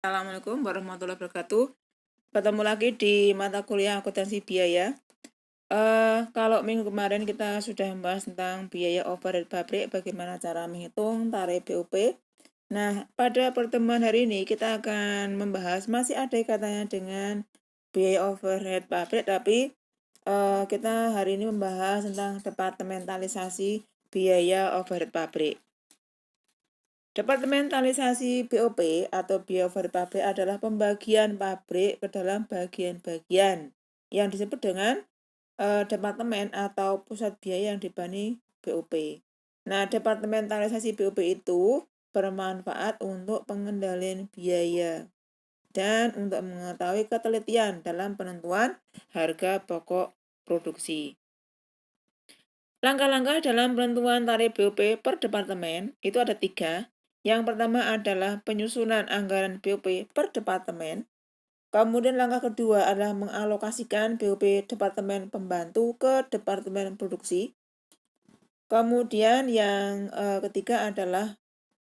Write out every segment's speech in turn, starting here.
Assalamualaikum warahmatullahi wabarakatuh. Ketemu lagi di mata kuliah akuntansi biaya. Kalau minggu kemarin kita sudah membahas tentang biaya overhead pabrik, bagaimana cara menghitung tarif BOP. Nah, pada pertemuan hari ini kita akan membahas masih ada kaitannya dengan biaya overhead pabrik, tapi kita hari ini membahas tentang departementalisasi biaya overhead pabrik. Departementalisasi BOP atau biaya overhead pabrik adalah pembagian pabrik ke dalam bagian-bagian yang disebut dengan departemen atau pusat biaya yang dibanding BOP. Nah, departementalisasi BOP itu bermanfaat untuk pengendalian biaya dan untuk mengetahui ketelitian dalam penentuan harga pokok produksi. Langkah-langkah dalam penentuan tarif BOP per departemen itu ada 3. Yang pertama adalah penyusunan anggaran BOP per departemen. Kemudian langkah kedua adalah mengalokasikan BOP departemen pembantu ke departemen produksi. Kemudian yang ketiga adalah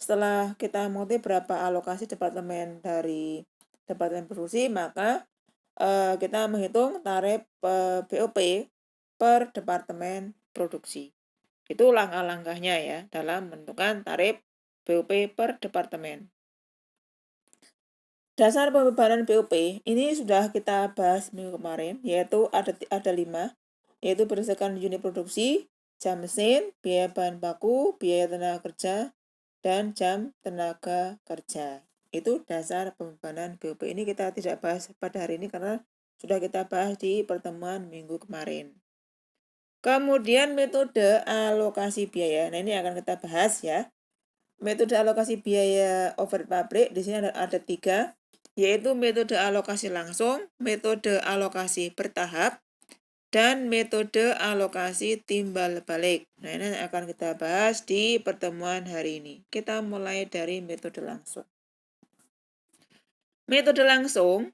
setelah kita mengetahui berapa alokasi departemen dari departemen produksi, maka kita menghitung tarif BOP per departemen produksi. Itu langkah-langkahnya ya dalam menentukan tarif BOP per departemen. Dasar pembebanan BOP ini sudah kita bahas minggu kemarin, yaitu ada 5, yaitu berdasarkan unit produksi, jam mesin, biaya bahan baku, biaya tenaga kerja, dan jam tenaga kerja. Itu dasar pembebanan BOP. Ini kita tidak bahas pada hari ini karena sudah kita bahas di pertemuan minggu kemarin. Kemudian metode alokasi biaya. Nah, ini akan kita bahas ya. Metode alokasi biaya overhead pabrik di sini ada 3, yaitu metode alokasi langsung, metode alokasi bertahap, dan metode alokasi timbal balik. Nah, ini akan kita bahas di pertemuan hari ini. Kita mulai dari metode langsung. Metode langsung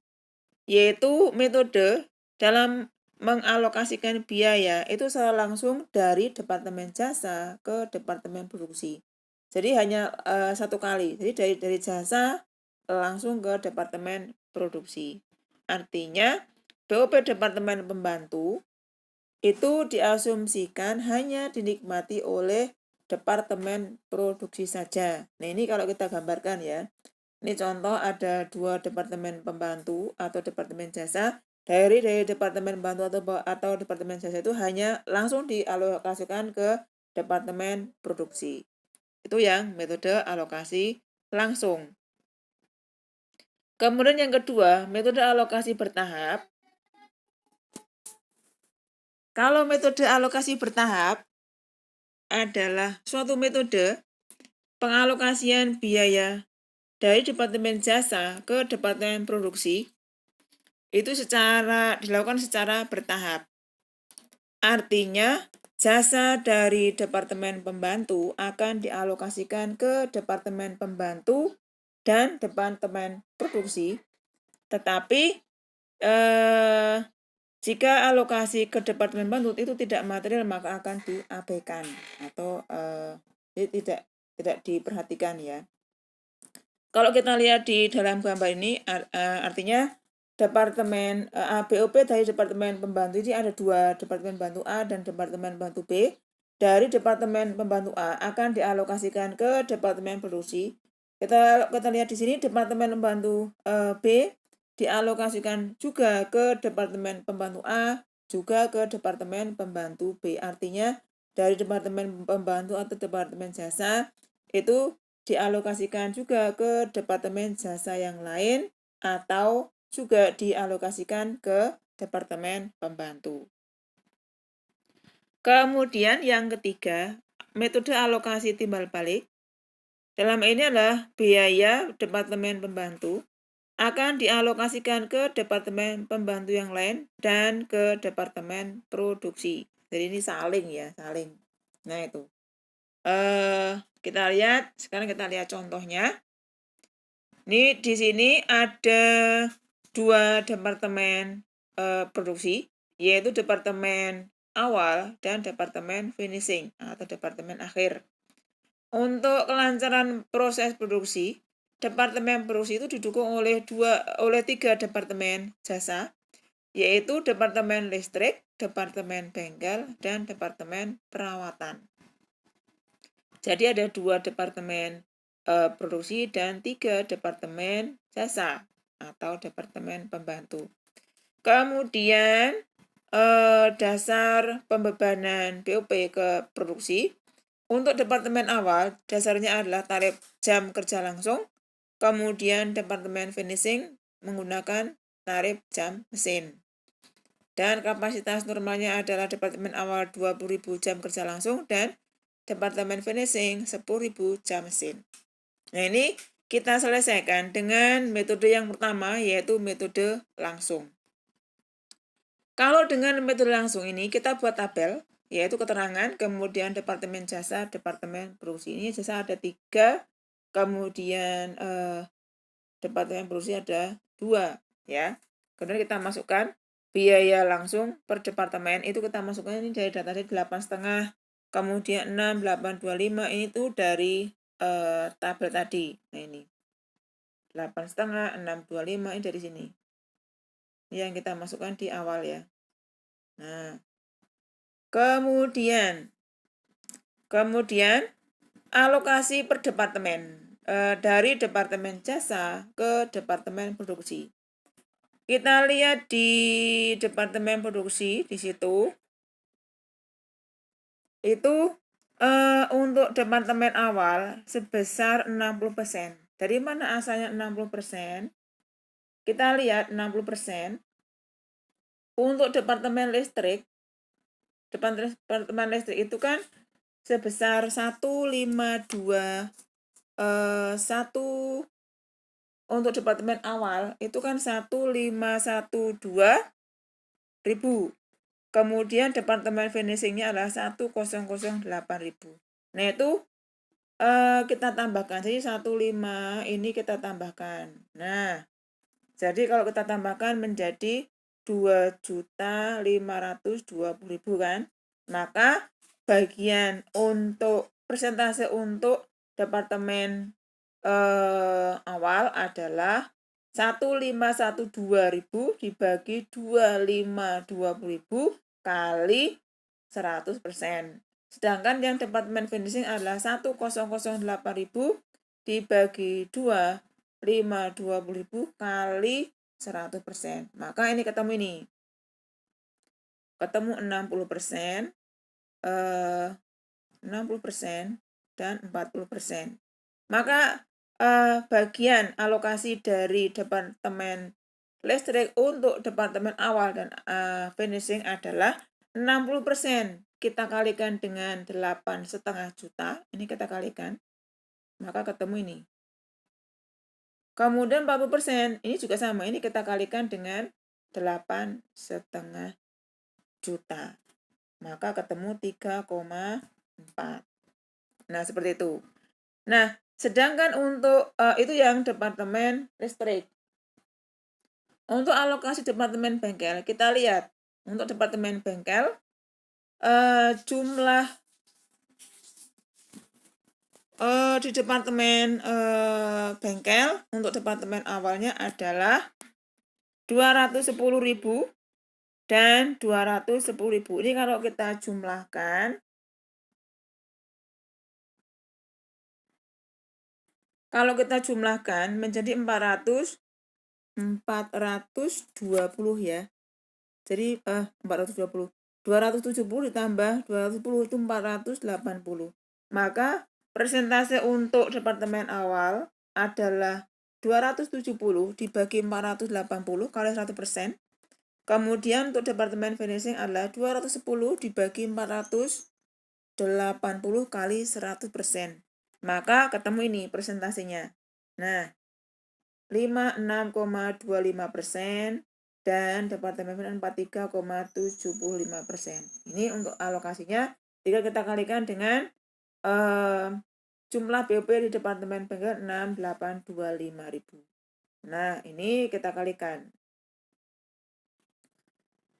yaitu metode dalam mengalokasikan biaya itu secara langsung dari departemen jasa ke departemen produksi. Jadi hanya satu kali. Jadi dari jasa langsung ke departemen produksi. Artinya BOP departemen pembantu itu diasumsikan hanya dinikmati oleh departemen produksi saja. Nah, ini kalau kita gambarkan ya. Ini contoh ada 2 departemen pembantu atau departemen jasa. Dari departemen pembantu atau departemen jasa itu hanya langsung dialokasikan ke departemen produksi. Itu yang metode alokasi langsung. Kemudian yang kedua, metode alokasi bertahap. Kalau metode alokasi bertahap adalah suatu metode pengalokasian biaya dari departemen jasa ke departemen produksi itu dilakukan secara bertahap. Artinya, jasa dari departemen pembantu akan dialokasikan ke departemen pembantu dan departemen produksi. Tetapi jika alokasi ke departemen pembantu itu tidak material, maka akan diabaikan atau tidak diperhatikan ya. Kalau kita lihat di dalam gambar ini, artinya departemen BOP dari departemen pembantu ini ada 2, departemen pembantu A dan departemen pembantu B. Dari departemen pembantu A akan dialokasikan ke departemen produksi. Kita lihat di sini departemen pembantu B dialokasikan juga ke departemen pembantu A, juga ke departemen pembantu B. Artinya dari departemen pembantu atau departemen jasa itu dialokasikan juga ke departemen jasa yang lain atau juga dialokasikan ke departemen pembantu. Kemudian yang ketiga, metode alokasi timbal balik. Dalam ini adalah biaya departemen pembantu akan dialokasikan ke departemen pembantu yang lain dan ke departemen produksi. Jadi ini saling ya, saling. Nah itu. Sekarang kita lihat contohnya. Ini di sini ada 2 departemen produksi, yaitu departemen awal dan departemen finishing atau departemen akhir. Untuk kelancaran proses produksi, Departemen Produksi itu didukung oleh 3 departemen jasa, yaitu Departemen Listrik, Departemen Bengkel, dan Departemen Perawatan. Jadi ada 2 departemen produksi dan 3 departemen jasa atau departemen pembantu. Kemudian dasar pembebanan BOP ke produksi. Untuk departemen awal, dasarnya adalah tarif jam kerja langsung. Kemudian departemen finishing menggunakan tarif jam mesin. Dan kapasitas normalnya adalah departemen awal 20.000 jam kerja langsung dan departemen finishing 10.000 jam mesin. Nah, ini kita selesaikan dengan metode yang pertama, yaitu metode langsung. Kalau dengan metode langsung ini kita buat tabel, yaitu keterangan, kemudian departemen jasa, departemen produksi. Ini jasa ada 3, kemudian departemen produksi ada 2, ya. Kemudian kita masukkan biaya langsung per departemen, itu kita masukkan ini dari data 8,5, kemudian 6, 8, 25, ini tuh dari tabel tadi. Nah, ini 8,5, 6, 25, ini dari sini. Ini yang kita masukkan di awal ya. Nah, kemudian alokasi per departemen dari departemen jasa ke departemen produksi. Kita lihat di departemen produksi di situ itu untuk departemen awal sebesar 60%. Dari mana asalnya 60%? Kita lihat 60%. Untuk departemen listrik itu kan sebesar 152 untuk departemen awal itu kan 1.512.000. Kemudian departemen finishingnya adalah 1.008.000. Nah, itu kita tambahkan. Jadi 1.5 ini kita tambahkan. Nah, jadi kalau kita tambahkan menjadi 2.520.000 kan. Maka bagian untuk persentase untuk departemen awal adalah 1.512.000 dibagi 2.520.000 kali 100%. Sedangkan yang departemen finishing adalah 1.008.000 dibagi 2.520.000 kali 100%. Maka ini ketemu ini. Ketemu 60%, 60% dan 40%. Maka bagian alokasi dari departemen listrik untuk departemen awal dan finishing adalah 60%. Kita kalikan dengan 8,5 juta. Ini kita kalikan. Maka ketemu ini. Kemudian 40%, ini juga sama. Ini kita kalikan dengan 8,5 juta. Maka ketemu 3,4. Nah, seperti itu. Nah, sedangkan untuk itu yang departemen listrik. Untuk alokasi departemen bengkel, kita lihat. Untuk departemen bengkel, jumlah di departemen bengkel untuk departemen awalnya adalah 210.000 dan 210.000. Ini kalau kita jumlahkan, menjadi 420 ya. Jadi 420. 270 ditambah 210 itu 480. Maka persentase untuk departemen awal adalah 270 dibagi 480 kali 100%. Kemudian untuk departemen finishing adalah 210 dibagi 480 kali 100%. Maka ketemu ini persentasenya. Nah, 56,25% dan departemen finance 43,75%. Ini untuk alokasinya. Jika kita kalikan dengan jumlah BOP di departemen bengkel 6.825.000. Nah, ini kita kalikan.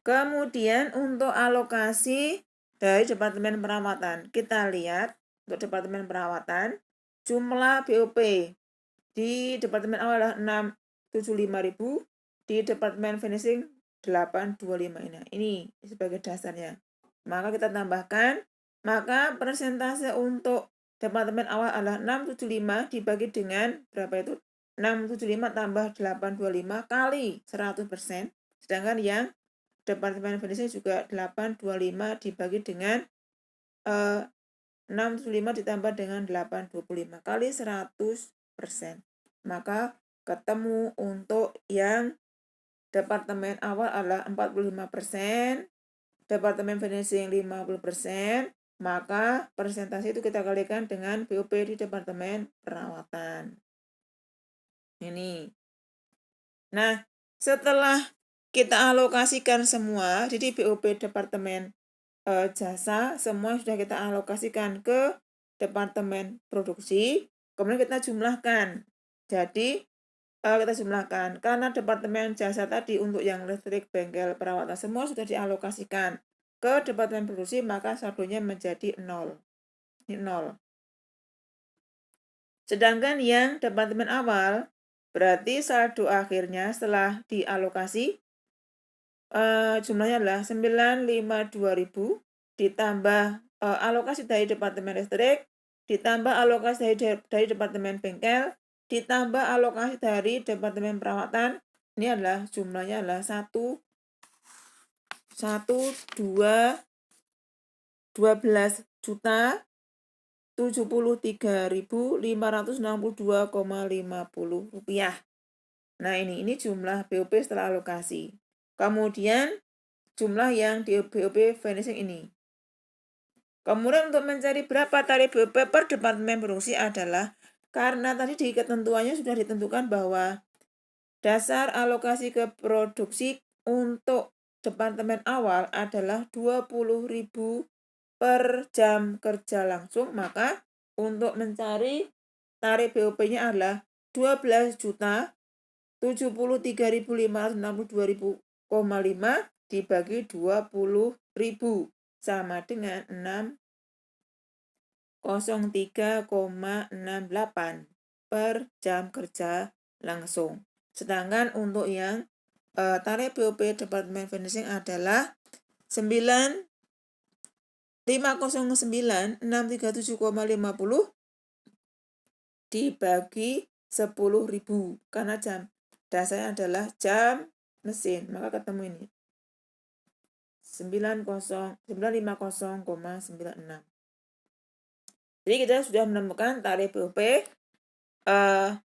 Kemudian untuk alokasi dari departemen perawatan, kita lihat untuk departemen perawatan jumlah BOP di departemen awal adalah 675.000, di departemen finishing 825 ini sebagai dasarnya. Maka kita tambahkan, maka persentase untuk departemen awal adalah 675 dibagi dengan berapa itu? 675 tambah 825 kali 100%. Sedangkan yang departemen finishing juga 825 dibagi dengan 675 ditambah dengan 825 kali 100%. Maka ketemu untuk yang departemen awal adalah 45%, departemen finishing 50%, maka persentase itu kita kalikan dengan BOP di departemen perawatan. Ini. Nah, setelah kita alokasikan semua, jadi BOP departemen jasa semua sudah kita alokasikan ke departemen produksi, kemudian kita jumlahkan. Jadi kita jumlahkan karena departemen jasa tadi untuk yang listrik, bengkel, perawatan semua sudah dialokasikan ke departemen produksi, maka saldonya menjadi 0. Ini 0. Sedangkan yang departemen awal berarti saldo akhirnya setelah dialokasi jumlahnya adalah 952.000 ditambah alokasi dari departemen listrik, ditambah alokasi dari departemen bengkel, ditambah alokasi dari departemen perawatan. Ini adalah jumlahnya adalah 12.073.562,50 rupiah. Nah ini jumlah BOP setelah alokasi. Kemudian jumlah yang di BOP finishing ini. Kemudian untuk mencari berapa tarif BOP per departemen produksi adalah karena tadi di ketentuannya sudah ditentukan bahwa dasar alokasi ke produksi untuk departemen awal adalah 20.000 per jam kerja langsung, maka untuk mencari tarif BOP-nya adalah 12.073.562,5 dibagi 20.000 sama dengan 603,68 per jam kerja langsung. Sedangkan untuk yang tarif BOP departemen finishing adalah 509.637,50 dibagi 10.000 karena jam dasarnya adalah jam mesin, maka ketemu ini 950,96. Jadi kita sudah menemukan tarif BOP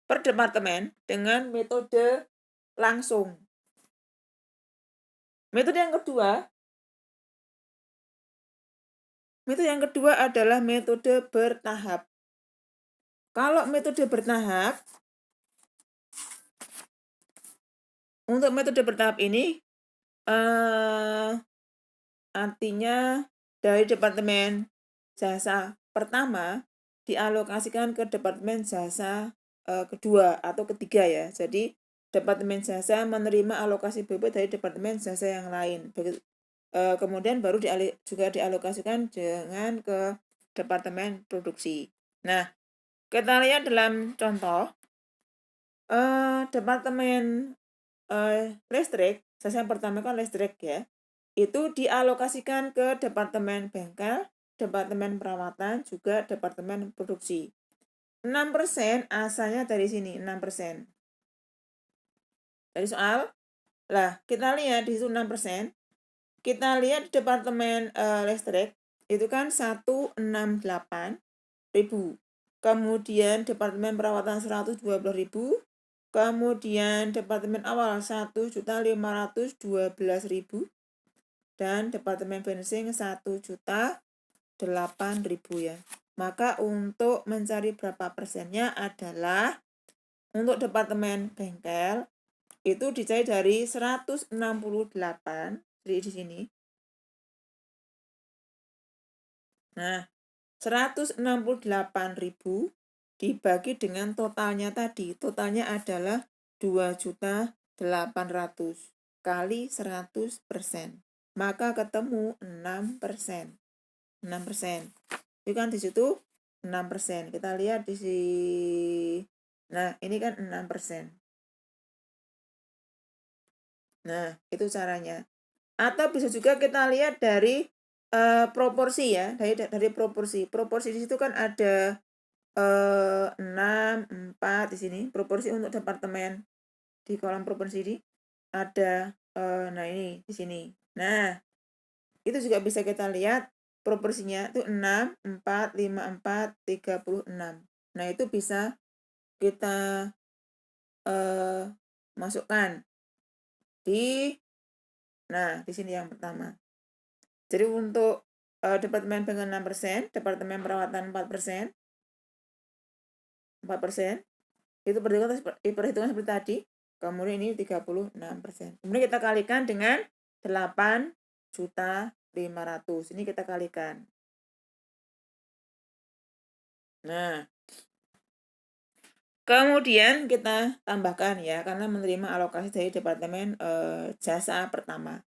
per departemen dengan metode langsung. Metode yang kedua adalah metode bertahap. Kalau metode bertahap, untuk metode bertahap ini artinya dari departemen jasa pertama dialokasikan ke departemen jasa kedua atau ketiga ya. Jadi departemen jasa menerima alokasi BOP dari departemen jasa yang lain. Kemudian baru juga dialokasikan dengan ke departemen produksi. Nah, kita lihat dalam contoh departemen listrik, jasa yang pertama kan listrik ya, itu dialokasikan ke departemen bengkel, departemen perawatan, juga departemen produksi. 6% asalnya dari sini, 6%. Dari soal, lah kita lihat di situ 6%. Kita lihat di departemen listrik, itu kan 168.000. Kemudian departemen perawatan 112.000. Kemudian departemen awal 1.512.000. Dan departemen finishing 1.008.000 ya. Maka untuk mencari berapa persennya adalah untuk departemen bengkel itu dicari dari 168, jadi di sini. Nah, 168.000 dibagi dengan totalnya tadi. Totalnya adalah 2.800.000 kali 100%. Maka ketemu 6%. 6%. Itu kan di situ 6%. Kita lihat di Nah, ini kan 6%. Nah, itu caranya. Atau bisa juga kita lihat dari proporsi ya, dari proporsi. Proporsi di situ kan ada 6, 4 di sini. Proporsi untuk departemen di kolom proporsi ini ada nah ini di sini. Nah, itu juga bisa kita lihat proporsinya itu 6, 4, 5, 4, 36. Nah, itu bisa kita masukkan di di sini yang pertama. Jadi untuk departemen dengan 6%, departemen perawatan 4%, itu perhitungan seperti tadi. Kemudian ini 36%. Kemudian kita kalikan dengan 8.500.000. Ini kita kalikan. Nah, kemudian kita tambahkan ya, karena menerima alokasi dari departemen jasa pertama.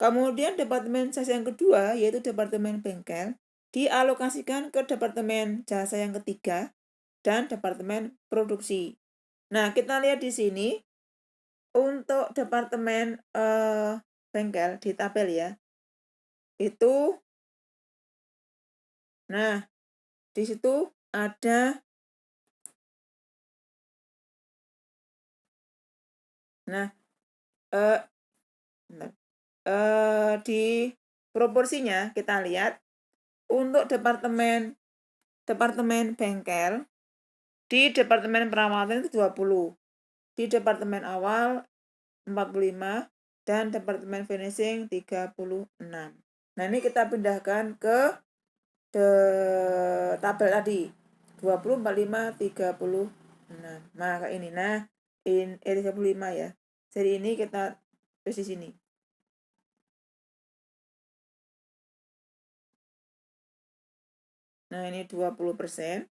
Kemudian departemen jasa yang kedua, yaitu departemen bengkel, dialokasikan ke departemen jasa yang ketiga dan departemen produksi. Nah, kita lihat di sini untuk departemen bengkel di tabel ya. Itu di situ ada di proporsinya kita lihat untuk departemen bengkel di departemen perawatan itu 20, di departemen awal 45, dan departemen finishing 36. Nah, ini kita pindahkan ke tabel tadi 20, 45, 36. Nah, kayak ini. Nah, ini 35 ya. Jadi ini kita tulis di sini. Nah, ini 20%,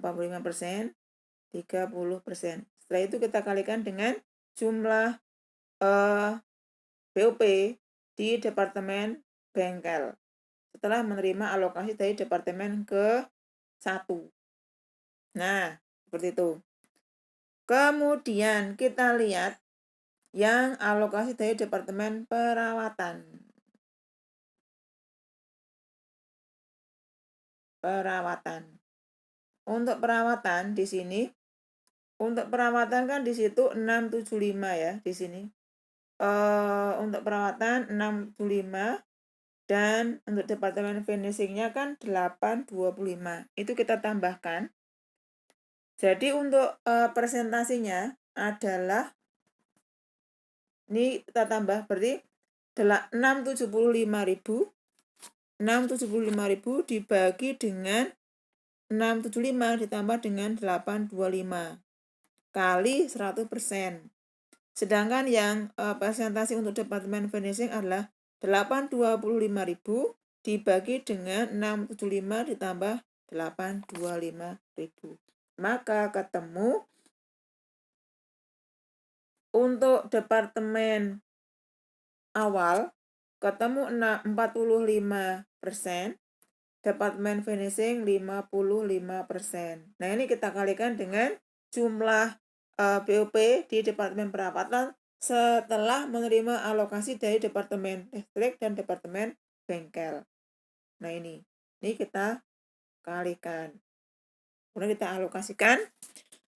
45%, 30%. Setelah itu kita kalikan dengan jumlah BOP di departemen bengkel setelah menerima alokasi dari departemen ke-1. Nah, seperti itu. Kemudian kita lihat yang alokasi dari departemen perawatan. Untuk perawatan di sini, untuk perawatan kan di situ 675 ya di sini. Untuk perawatan 675 dan untuk departemen finishingnya kan 825. Itu kita tambahkan. Jadi untuk presentasinya adalah ini kita tambah berarti 675.000 dibagi dengan 675 ditambah dengan 825 kali 100%. Sedangkan yang presentasi untuk departemen finishing adalah 825.000 dibagi dengan 675 ditambah 825.000. Maka ketemu untuk departemen awal ketemu 45%, departemen finishing 55%. Nah, ini kita kalikan dengan jumlah BOP di departemen perawatan setelah menerima alokasi dari departemen listrik dan departemen bengkel. Nah, ini kita kalikan. Kemudian kita alokasikan.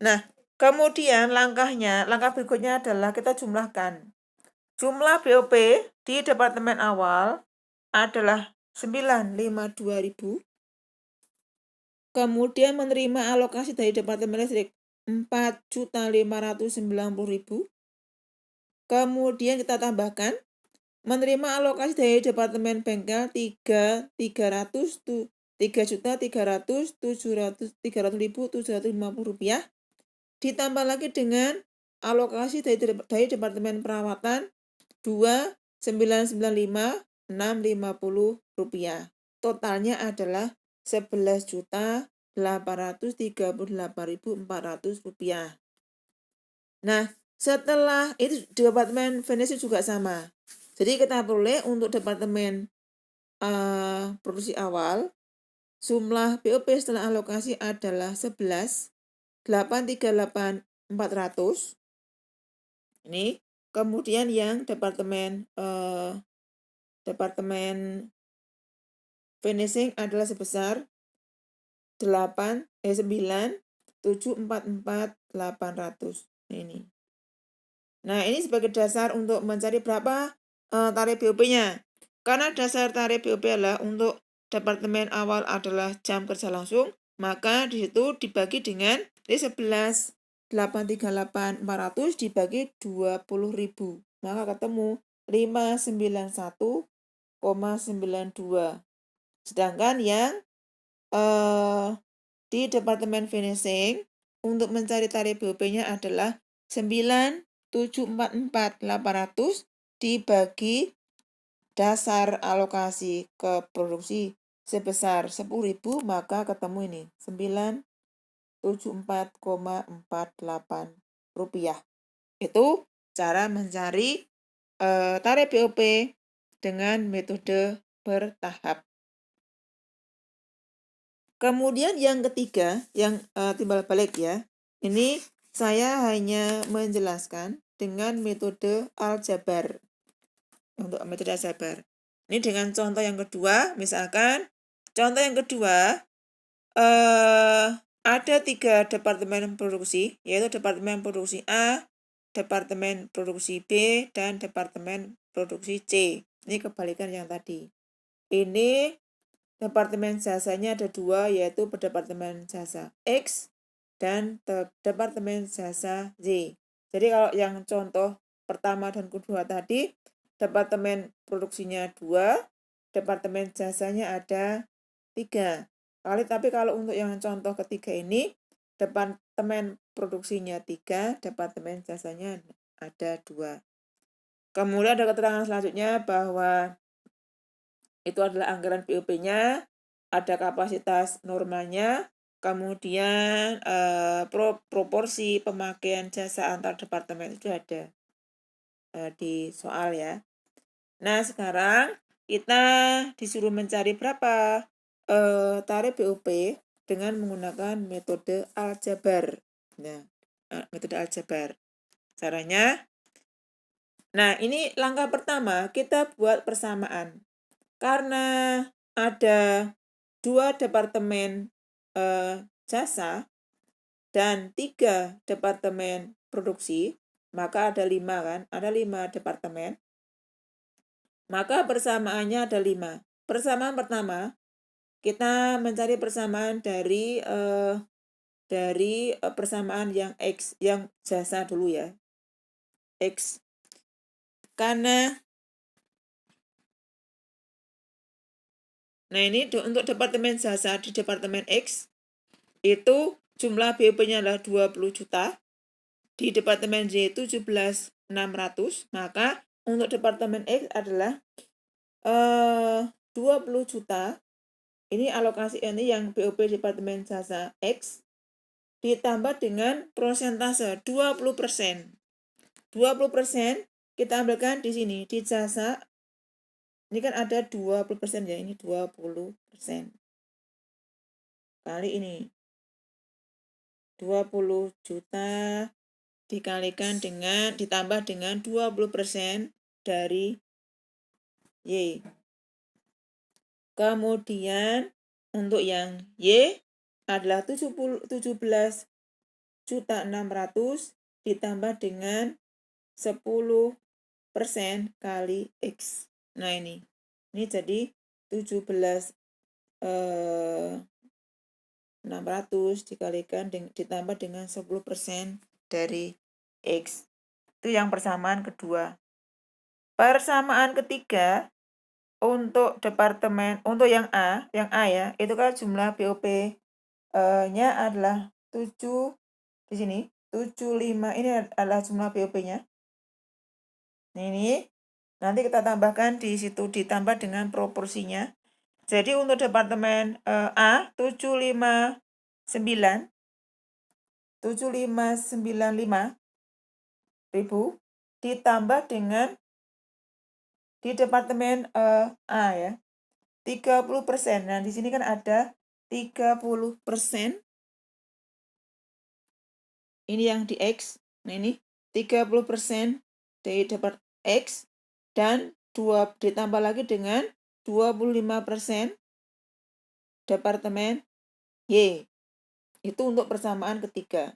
Nah, kemudian langkah berikutnya adalah kita jumlahkan. Jumlah BOP di departemen awal adalah 952.000. Kemudian menerima alokasi dari departemen listrik 4.590.000. Kemudian kita tambahkan menerima alokasi dari departemen bengkel 3.300.750 rupiah, ditambah lagi dengan alokasi dari departemen perawatan 2.995.650 rupiah. Totalnya adalah 11.838.400 rupiah. Nah, setelah itu departemen finishing juga sama. Jadi kita peroleh untuk departemen produksi awal, jumlah BOP setelah alokasi adalah 11.838.400 838.400. Ini kemudian yang departemen finishing adalah sebesar 9.744.800 ini. Nah, ini sebagai dasar untuk mencari berapa tarif BOP-nya. Karena dasar tarif BOP adalah untuk departemen awal adalah jam kerja langsung, maka di situ dibagi dengan 11.838.400 dibagi 20.000. Maka ketemu 591,92. Sedangkan yang di departemen finishing untuk mencari tarif BOP-nya adalah 9.744.800 dibagi dasar alokasi ke produksi sebesar 10.000, maka ketemu ini 974,48 rupiah. Itu cara mencari tarif BOP dengan metode bertahap. Kemudian yang ketiga, yang timbal balik ya, ini saya hanya menjelaskan dengan metode aljabar. Untuk metode aljabar. Ini dengan contoh yang kedua, misalkan contoh yang kedua ada 3 departemen produksi, yaitu departemen produksi A, departemen produksi B, dan departemen produksi C. Ini kebalikan yang tadi. Ini departemen jasanya ada 2, yaitu departemen jasa X dan departemen jasa Z. Jadi kalau yang contoh pertama dan kedua tadi, departemen produksinya 2, departemen jasanya ada 3. Tapi kalau untuk yang contoh ketiga ini, departemen produksinya 3, departemen jasanya ada 2. Kemudian ada keterangan selanjutnya bahwa itu adalah anggaran BOP-nya, ada kapasitas normalnya, kemudian proporsi pemakaian jasa antar departemen itu ada di soal ya. Nah, sekarang kita disuruh mencari berapa tarif BOP dengan menggunakan metode aljabar. Nah, metode aljabar. Caranya, nah ini langkah pertama kita buat persamaan. Karena ada 2 departemen jasa dan 3 departemen produksi, maka ada 5 kan? Ada 5 departemen. Maka persamaannya ada 5. Persamaan pertama, kita mencari persamaan dari persamaan yang X, yang jasa dulu ya. X. Karena nah ini untuk departemen jasa di departemen X itu jumlah BOP-nya adalah 20 juta. Di departemen Z 17.600, maka untuk departemen X adalah 20 juta. Ini alokasi ini yang BOP departemen jasa X ditambah dengan persentase 20%. 20% kita ambilkan di sini di jasa. Ini kan ada 20% ya, ini 20%. Kali ini 20 juta dikalikan dengan ditambah dengan 20% dari Y. Kemudian untuk yang Y adalah 17.600 ditambah dengan 10% kali X. Nah ini jadi 17.600 dikalikan ditambah dengan 10% dari X. Itu yang persamaan kedua. Persamaan ketiga untuk departemen, untuk yang A ya, itu kan jumlah BOP-nya adalah 7 di sini, 75. Ini adalah jumlah BOP-nya. Ini nanti kita tambahkan di situ ditambah dengan proporsinya. Jadi untuk departemen A 7.595.000 ditambah dengan di departemen A ya 30%. Nah di sini kan ada 30% ini yang di X. Nah ini 30% dari dapat X dan ditambah lagi dengan 25% departemen Y. Itu untuk persamaan ketiga.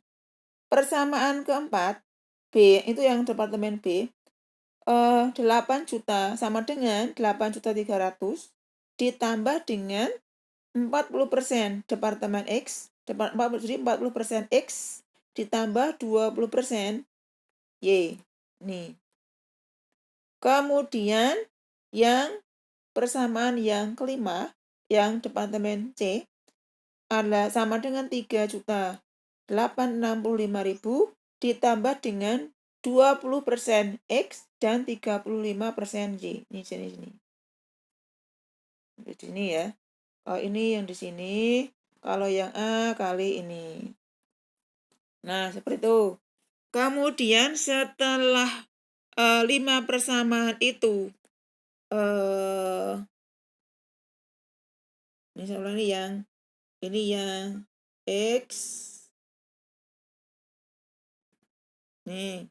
Persamaan keempat, B, itu yang departemen B, 8 juta sama dengan 8.300.000 ditambah dengan 40% departemen X, jadi 40% X ditambah 20% Y. Nih. Kemudian yang persamaan yang kelima, yang departemen C, adalah sama dengan 3.865.000 ditambah dengan 20% X dan 35% Y. Ini sini. Di sini ya. Kalau ini yang di sini, kalau yang A kali ini. Nah, seperti itu. Kemudian setelah 5 persamaan itu, ini saya ulangi ini yang X. Nih.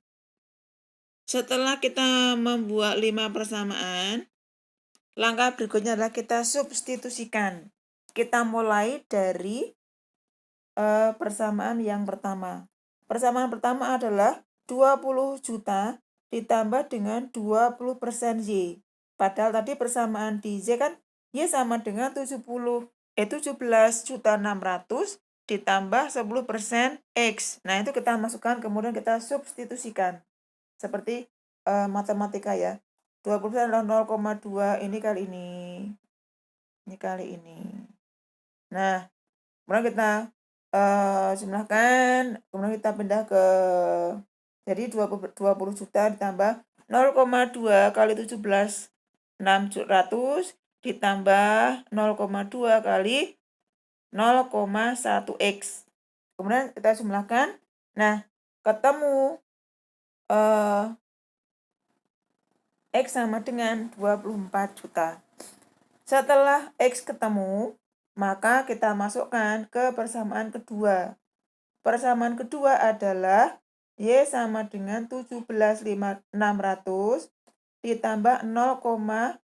Setelah kita membuat 5 persamaan, langkah berikutnya adalah kita substitusikan. Kita mulai dari persamaan yang pertama. Persamaan pertama adalah 20 juta ditambah dengan 20% Y. Padahal tadi persamaan di Z kan Y sama dengan 17.600.000 ditambah 10% X. Nah, itu kita masukkan, kemudian kita substitusikan. Seperti matematika ya. 20% adalah 0,2, ini kali ini. Ini kali ini. Nah, kemudian kita jumlahkan, kemudian kita pindah ke, jadi 20 juta ditambah 0,2 kali 17.600 ditambah 0,2 kali 0,1 X. Kemudian kita jumlahkan. Nah, ketemu X sama dengan 24 juta. Setelah X ketemu, maka kita masukkan ke persamaan kedua. Persamaan kedua adalah Y sama dengan 17.600 ditambah 0,1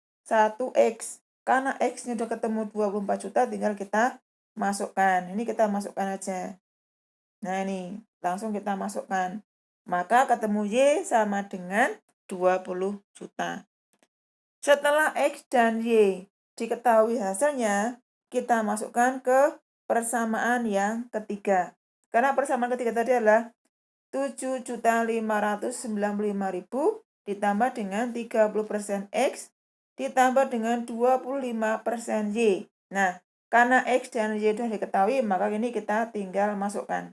X. Karena X-nya sudah ketemu 24 juta, tinggal kita masukkan. Ini kita masukkan aja. Nah ini, langsung kita masukkan. Maka ketemu Y sama dengan 20 juta. Setelah X dan Y diketahui hasilnya, kita masukkan ke persamaan yang ketiga. Karena persamaan ketiga tadi adalah 7.595.000 ditambah dengan 30% X ditambah dengan 25% Y. Nah, karena X dan Y sudah diketahui, maka ini kita tinggal masukkan.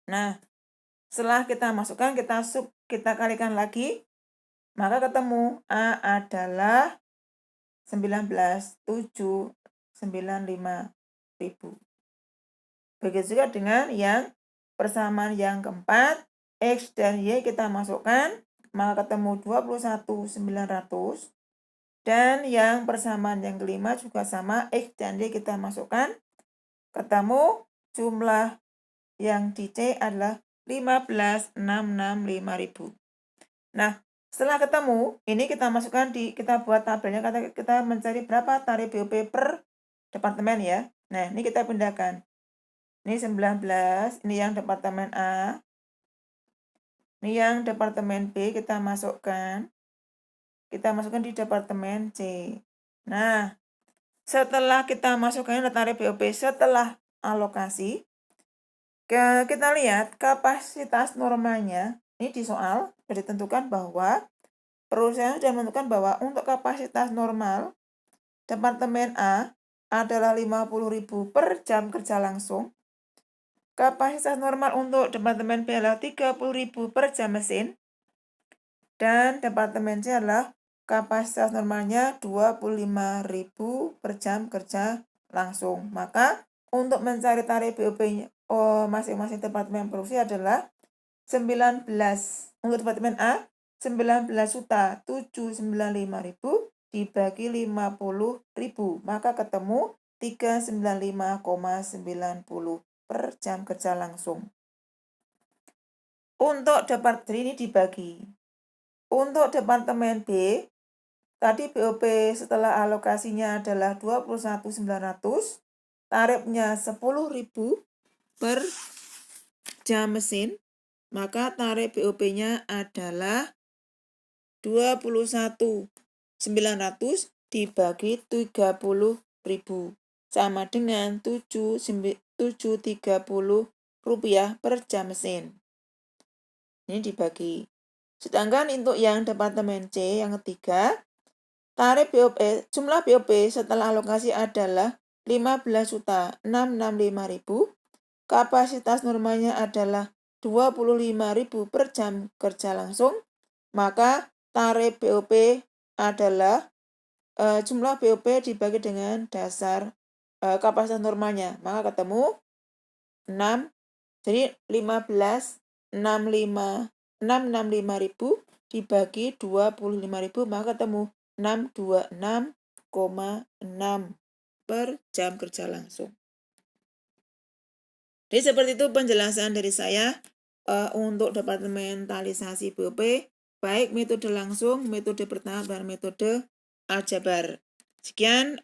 Nah, setelah kita masukkan, kita kalikan lagi, maka ketemu A adalah 19.795.000. Begitu juga dengan yang persamaan yang keempat, X dan Y kita masukkan, maka ketemu 21.900. Dan yang persamaan yang kelima juga sama, X dan Y kita masukkan, ketemu jumlah yang di C adalah 15.665.000. Nah, setelah ketemu, ini kita masukkan kita buat tabelnya, kita mencari berapa tarif BOP per departemen ya. Nah, ini kita pindahkan. Ini 19, ini yang departemen A. Ini yang departemen B kita masukkan. Kita masukkan di departemen C. Nah, setelah kita masukkan tarif BOP setelah alokasi, kita lihat kapasitas normalnya. Ini di soal sudah ditentukan bahwa perusahaan sudah menentukan bahwa untuk kapasitas normal departemen A adalah 50.000 per jam kerja langsung. Kapasitas normal untuk departemen B adalah 30.000 per jam mesin. Dan departemen C adalah kapasitas normalnya 25.000 per jam kerja langsung. Maka untuk mencari tarif BOP masing-masing departemen produksi adalah 19. Untuk departemen A 19.795.000 dibagi 50.000, maka ketemu 395,90. per jam kerja langsung. Untuk departemen ini dibagi. Untuk departemen B, tadi BOP setelah alokasinya adalah 21.900, tarifnya 10.000 per jam mesin, maka tarif BOP-nya adalah 21.900 dibagi 30.000 sama dengan 730 rupiah per jam mesin. Ini dibagi. Sedangkan untuk yang departemen C yang ketiga, tarif BOP, jumlah BOP setelah alokasi adalah 15.665.000. Kapasitas normalnya adalah 25.000 per jam kerja langsung. Maka tarif BOP adalah jumlah BOP dibagi dengan dasar kapasitas normalnya. Maka ketemu 6. Jadi 665.000 dibagi 25.000, maka ketemu 626,6 per jam kerja langsung. Jadi seperti itu penjelasan dari saya untuk departementalisasi BOP, baik metode langsung, metode bertahap, dan metode aljabar. Sekian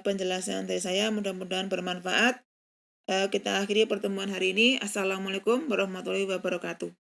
penjelasan dari saya, mudah-mudahan bermanfaat. Kita akhiri pertemuan hari ini. Assalamualaikum warahmatullahi wabarakatuh.